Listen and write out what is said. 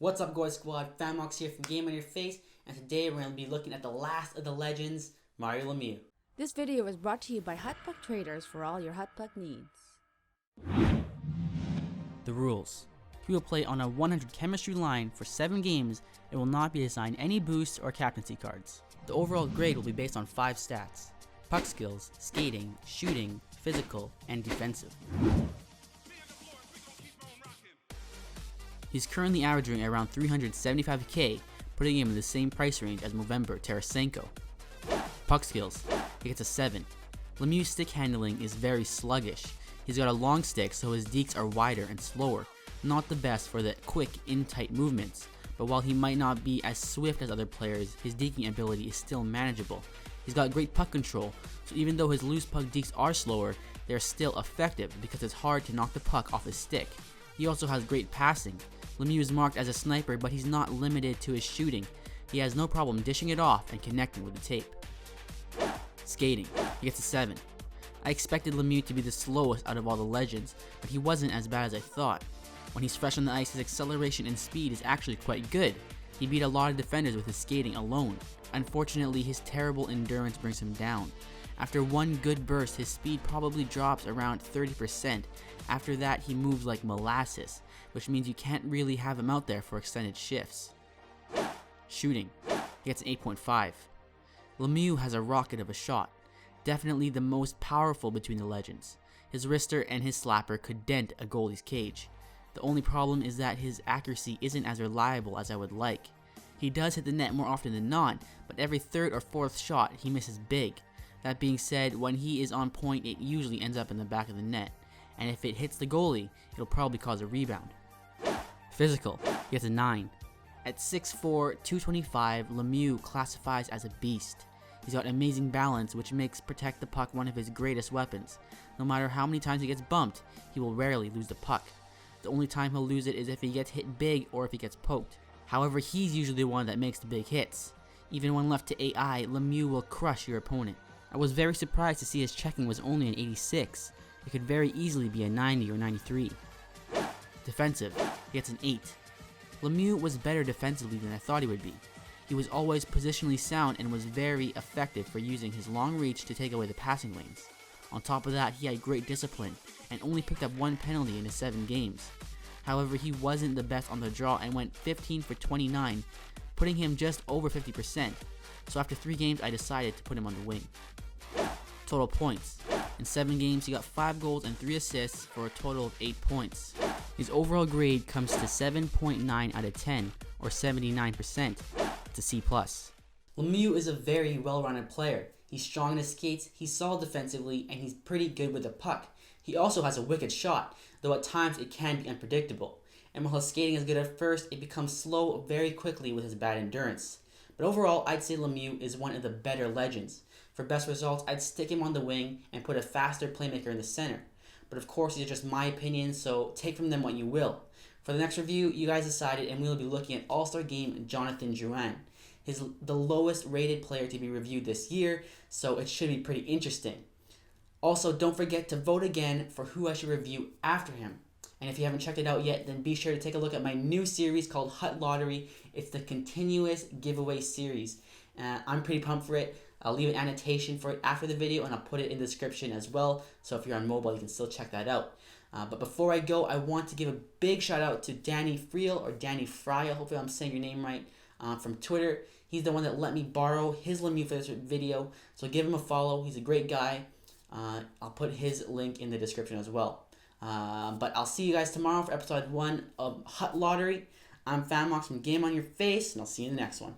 What's up, Goy Squad? Famox here from GameOnYourFace, and today we're going to be looking at the last of the legends, Mario Lemieux. This video is brought to you by Hutpuck Traders for all your Hutpuck needs. The rules. He will play on a 100 chemistry line for 7 games and will not be assigned any boosts or captaincy cards. The overall grade will be based on 5 stats: puck skills, skating, shooting, physical, and defensive. He's currently averaging around 375k, putting him in the same price range as Movember Tarasenko. Puck skills. He gets a 7. Lemieux's stick handling is very sluggish. He's got a long stick, so his dekes are wider and slower. Not the best for the quick, in-tight movements, but while he might not be as swift as other players, his deking ability is still manageable. He's got great puck control, so even though his loose puck dekes are slower, they are still effective because it's hard to knock the puck off his stick. He also has great passing. Lemieux is marked as a sniper, but he's not limited to his shooting. He has no problem dishing it off and connecting with the tape. Skating. He gets a 7. I expected Lemieux to be the slowest out of all the legends, but he wasn't as bad as I thought. When he's fresh on the ice, his acceleration and speed is actually quite good. He beat a lot of defenders with his skating alone. Unfortunately, his terrible endurance brings him down. After one good burst, his speed probably drops around 30%. After that, he moves like molasses, which means you can't really have him out there for extended shifts. Shooting. He gets an 8.5. Lemieux has a rocket of a shot. Definitely the most powerful between the legends. His wrister and his slapper could dent a goalie's cage. The only problem is that his accuracy isn't as reliable as I would like. He does hit the net more often than not, but every third or fourth shot he misses big. That being said, when he is on point, it usually ends up in the back of the net, and if it hits the goalie, it'll probably cause a rebound. Physical. He gets a 9. At 6'4", 225, Lemieux classifies as a beast. He's got amazing balance, which makes protect the puck one of his greatest weapons. No matter how many times he gets bumped, he will rarely lose the puck. The only time he'll lose it is if he gets hit big or if he gets poked. However, he's usually the one that makes the big hits. Even when left to AI, Lemieux will crush your opponent. I was very surprised to see his checking was only an 86. It could very easily be a 90 or 93. Defensive. He gets an 8. Lemieux was better defensively than I thought he would be. He was always positionally sound and was very effective for using his long reach to take away the passing lanes. On top of that, he had great discipline and only picked up 1 penalty in his 7 games. However, he wasn't the best on the draw and went 15 for 29, putting him just over 50%. So after 3 games, I decided to put him on the wing. Total points. In 7 games, he got 5 goals and 3 assists for a total of 8 points. His overall grade comes to 7.9 out of 10, or 79%. It's a C+. Lemieux is a very well-rounded player. He's strong in his skates, he's solid defensively, and he's pretty good with the puck. He also has a wicked shot, though at times it can be unpredictable. And while his skating is good at first, it becomes slow very quickly with his bad endurance. But overall, I'd say Lemieux is one of the better legends. For best results, I'd stick him on the wing and put a faster playmaker in the center. But of course, these are just my opinions, so take from them what you will. For the next review, you guys decided, and we'll be looking at All-Star Game Jonathan Drouin. He's the lowest rated player to be reviewed this year, so it should be pretty interesting. Also, don't forget to vote again for who I should review after him. And if you haven't checked it out yet, then be sure to take a look at my new series called Hut Lottery. It's the continuous giveaway series. I'm pretty pumped for it. I'll leave an annotation for it after the video, and I'll put it in the description as well. So if you're on mobile, you can still check that out. But before I go, I want to give a big shout out to Danny Friel, or Danny Friel, hopefully I'm saying your name right, from Twitter. He's the one that let me borrow his Lemieux for this video, so give him a follow. He's a great guy. I'll put his link in the description as well. But I'll see you guys tomorrow for episode 1 of Hut Lottery. I'm Famox from GameOnYourFace, and I'll see you in the next one.